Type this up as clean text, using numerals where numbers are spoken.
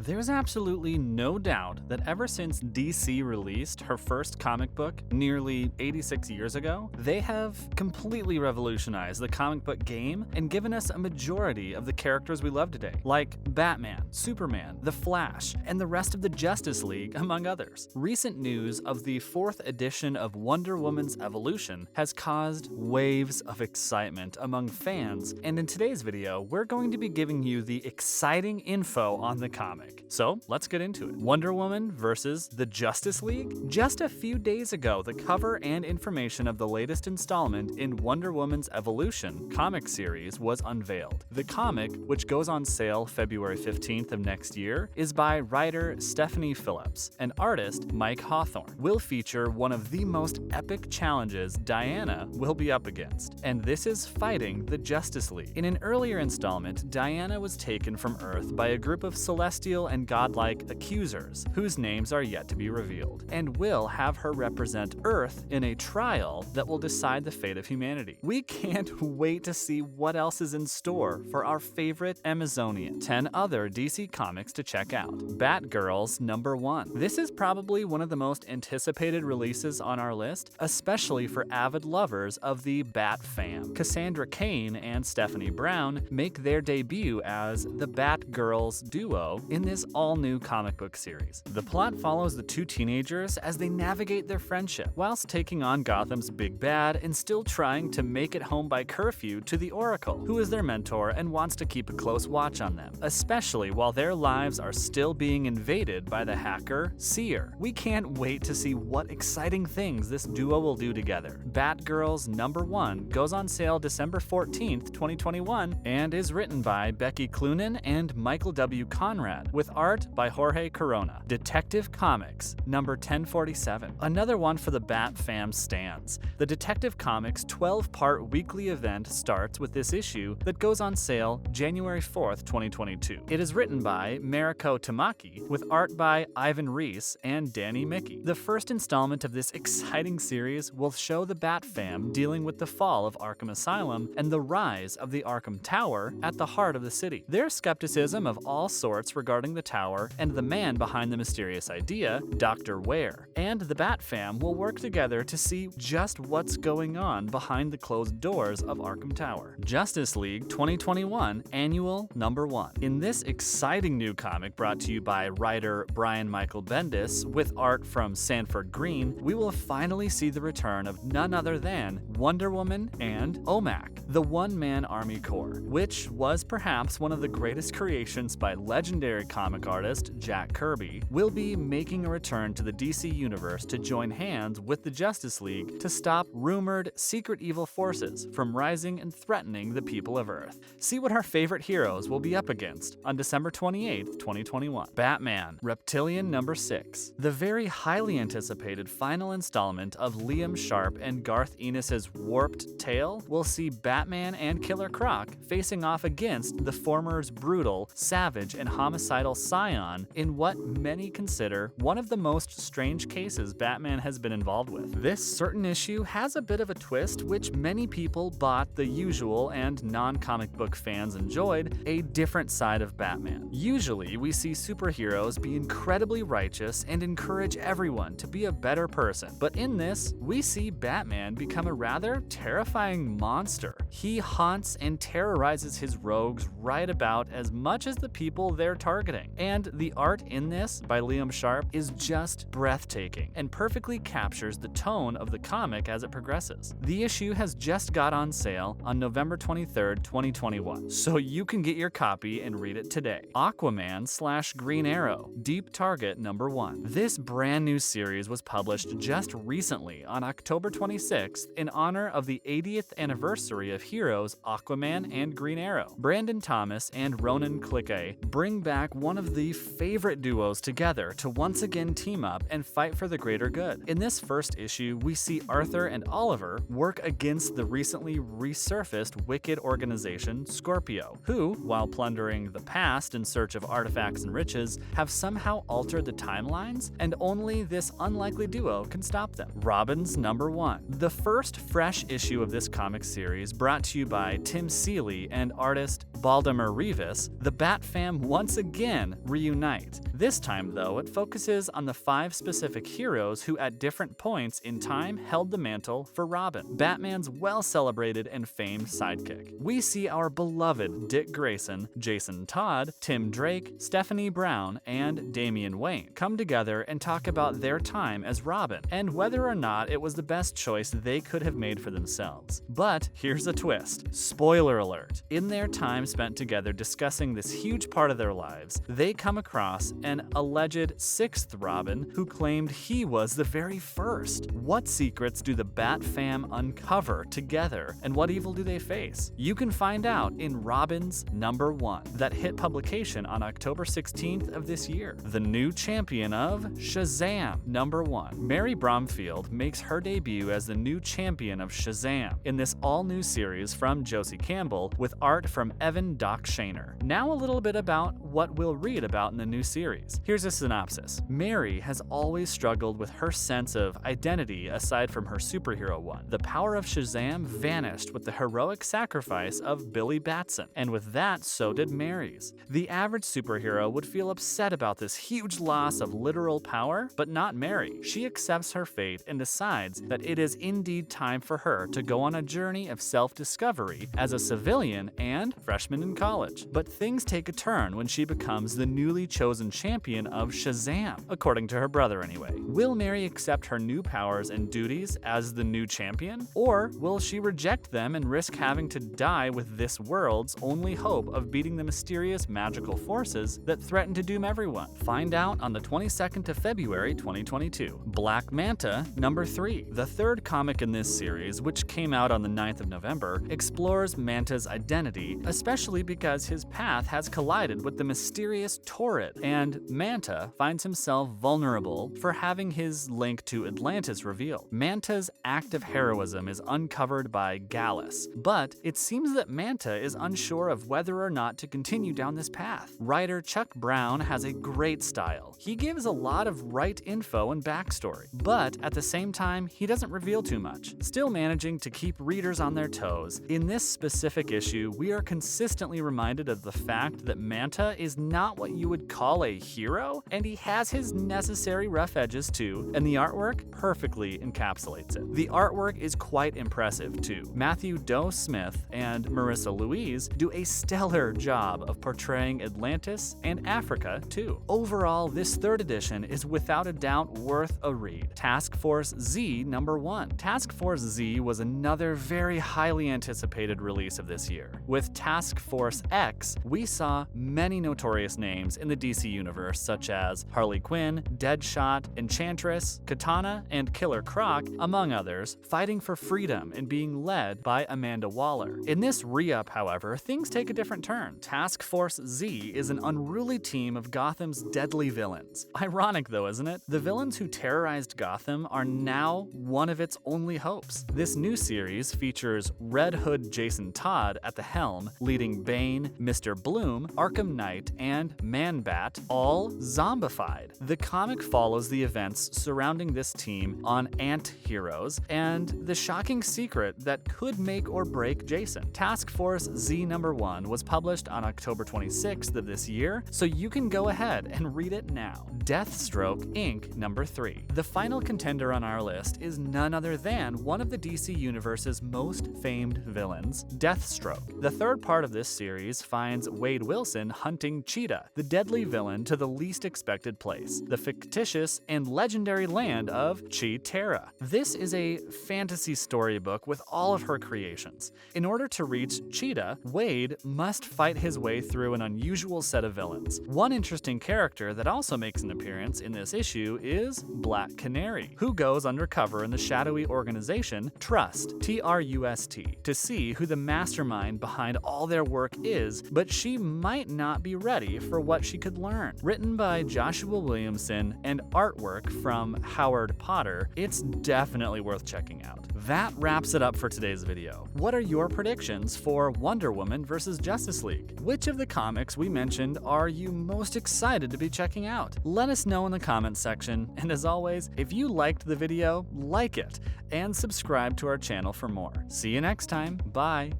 There's absolutely no doubt that ever since DC released her first comic book nearly 86 years ago, they have completely revolutionized the comic book game and given us a majority of the characters we love today, like Batman, Superman, The Flash, and the rest of the Justice League, among others. Recent news of the 4th edition of Wonder Woman's evolution has caused waves of excitement among fans, and in today's video, we're going to be giving you the exciting info on the comic. So let's get into it. Wonder Woman versus the Justice League? Just a few days ago, the cover and information of the latest installment in Wonder Woman's Evolution comic series was unveiled. The comic, which goes on sale February 15th of next year, is by writer Stephanie Phillips and artist Mike Hawthorne. Will feature one of the most epic challenges Diana will be up against, and this is fighting the Justice League. In an earlier installment, Diana was taken from Earth by a group of celestial and godlike accusers, whose names are yet to be revealed, and will have her represent Earth in a trial that will decide the fate of humanity. We can't wait to see what else is in store for our favorite Amazonian. 10 other DC comics to check out. Batgirls #1. This is probably one of the most anticipated releases on our list, especially for avid lovers of the Bat fam. Cassandra Cain and Stephanie Brown make their debut as the Batgirls duo in this all-new comic book series. The plot follows the two teenagers as they navigate their friendship, whilst taking on Gotham's big bad and still trying to make it home by curfew to the Oracle, who is their mentor and wants to keep a close watch on them, especially while their lives are still being invaded by the hacker Seer. We can't wait to see what exciting things this duo will do together. Batgirls #1 goes on sale December 14th, 2021, and is written by Becky Cloonan and Michael W. Conrad, with art by Jorge Corona. Detective Comics #1047. Another one for the Bat fam stans. The Detective Comics 12-part weekly event starts with this issue that goes on sale January 4th, 2022. It is written by Mariko Tamaki, with art by Ivan Reis and Danny Mickey. The first installment of this exciting series will show the Bat fam dealing with the fall of Arkham Asylum and the rise of the Arkham Tower at the heart of the city. Their skepticism of all sorts regarding the tower and the man behind the mysterious idea, Dr. Ware, and the Bat fam will work together to see just what's going on behind the closed doors of Arkham Tower. Justice League 2021 Annual #1. In this exciting new comic brought to you by writer Brian Michael Bendis with art from Sanford Green, we will finally see the return of none other than Wonder Woman and OMAC, the one-man army corps, which was perhaps one of the greatest creations by legendary comic artist Jack Kirby, will be making a return to the DC universe to join hands with the Justice League to stop rumored secret evil forces from rising and threatening the people of Earth. See what our favorite heroes will be up against on December 28th, 2021. Batman Reptilian #6. The very highly anticipated final installment of Liam Sharp and Garth Ennis's warped tale will see Batman and Killer Croc facing off against the former's brutal, savage, and homicidal Scion in what many consider one of the most strange cases Batman has been involved with. This certain issue has a bit of a twist, which many people bought the usual and non-comic book fans enjoyed, a different side of Batman. Usually, we see superheroes be incredibly righteous and encourage everyone to be a better person, but in this, we see Batman become a rather terrifying monster. He haunts and terrorizes his rogues right about as much as the people they're targeting, and the art in this by Liam Sharp is just breathtaking and perfectly captures the tone of the comic as it progresses. The issue has just got on sale on November 23rd, 2021, so you can get your copy and read it today. Aquaman/Green Arrow Deep Target #1. This brand new series was published just recently on October 26th in honor of the 80th anniversary of heroes Aquaman and Green Arrow. Brandon Thomas and Ronan Cliquet bring back one of the favorite duos together to once again team up and fight for the greater good. In this first issue, we see Arthur and Oliver work against the recently resurfaced wicked organization Scorpio, who, while plundering the past in search of artifacts and riches, have somehow altered the timelines, and only this unlikely duo can stop them. Robin's #1. The first fresh issue of this comic series, brought to you by Tim Seeley and artist Baldomir Rivas, the Bat fam once again again reunite. This time, though, it focuses on the 5 specific heroes who at different points in time held the mantle for Robin, Batman's well-celebrated and famed sidekick. We see our beloved Dick Grayson, Jason Todd, Tim Drake, Stephanie Brown, and Damian Wayne come together and talk about their time as Robin, and whether or not it was the best choice they could have made for themselves. But here's a twist. Spoiler alert. In their time spent together discussing this huge part of their lives, they come across an alleged 6th Robin who claimed he was the very first. What secrets do the Bat fam uncover together, and what evil do they face? You can find out in Robin's Number 1, that hit publication on October 16th of this year. The new champion of Shazam, Number 1. Mary Bromfield makes her debut as the new champion of Shazam in this all-new series from Josie Campbell with art from Evan Doc Shaner. Now a little bit about what we'll read about in the new series. Here's a synopsis. Mary has always struggled with her sense of identity aside from her superhero one. The power of Shazam vanished with the heroic sacrifice of Billy Batson, and with that, so did Mary's. The average superhero would feel upset about this huge loss of literal power, but not Mary. She accepts her fate and decides that it is indeed time for her to go on a journey of self-discovery as a civilian and freshman in college. But things take a turn when she becomes the newly chosen champion of Shazam, according to her brother anyway. Will Mary accept her new powers and duties as the new champion? Or will she reject them and risk having to die with this world's only hope of beating the mysterious magical forces that threaten to doom everyone? Find out on the 22nd of February 2022. Black Manta Number 3. The third comic in this series, which came out on the 9th of November, explores Manta's identity, especially because his path has collided with the mysterious Torrid, and Manta finds himself vulnerable for having his link to Atlantis revealed. Manta's act of heroism is uncovered by Gallus, but it seems that Manta is unsure of whether or not to continue down this path. Writer Chuck Brown has a great style. He gives a lot of right info and backstory, but at the same time, he doesn't reveal too much, still managing to keep readers on their toes. In this specific issue, we are consistently reminded of the fact that Manta is not what you would call a hero, and he has his necessary rough edges too, and the artwork perfectly encapsulates it. The artwork is quite impressive too. Matthew Doe Smith and Marissa Louise do a stellar job of portraying Atlantis and Africa too. Overall, this third edition is without a doubt worth a read. Task Force Z Number 1. Task Force Z was another very highly anticipated release of this year. With Task Force X, we saw many notorious names in the DC universe such as Harley Quinn, Deadshot, Enchantress, Katana, and Killer Croc, among others, fighting for freedom and being led by Amanda Waller. In this re-up, however, things take a different turn. Task Force Z is an unruly team of Gotham's deadly villains. Ironic though, isn't it? The villains who terrorized Gotham are now one of its only hopes. This new series features Red Hood Jason Todd at the helm, leading Bane, Mr. Bloom, Arkham Knight, and Man-Bat, all zombified. The comic follows the events surrounding this team on ant-heroes and the shocking secret that could make or break Jason. Task Force Z Number 1 was published on October 26th of this year, so you can go ahead and read it now. Deathstroke Inc. Number 3. The final contender on our list is none other than one of the DC Universe's most famed villains, Deathstroke. The third part of this series finds Wade Wilson hunting Cheetah, the deadly villain, to the least expected place, the fictitious and legendary land of Chee-Tara. This is a fantasy storybook with all of her creations. In order to reach Cheetah, Wade must fight his way through an unusual set of villains. One interesting character that also makes an appearance in this issue is Black Canary, who goes undercover in the shadowy organization Trust, Trust, to see who the mastermind behind all their work is, but she might not be ready for what she could learn. Written by Joshua Williamson and artwork from Howard Potter, it's definitely worth checking out. That wraps it up for today's video. What are your predictions for Wonder Woman vs. Justice League? Which of the comics we mentioned are you most excited to be checking out? Let us know in the comments section, and as always, if you liked the video, like it, and subscribe to our channel for more. See you next time. Bye.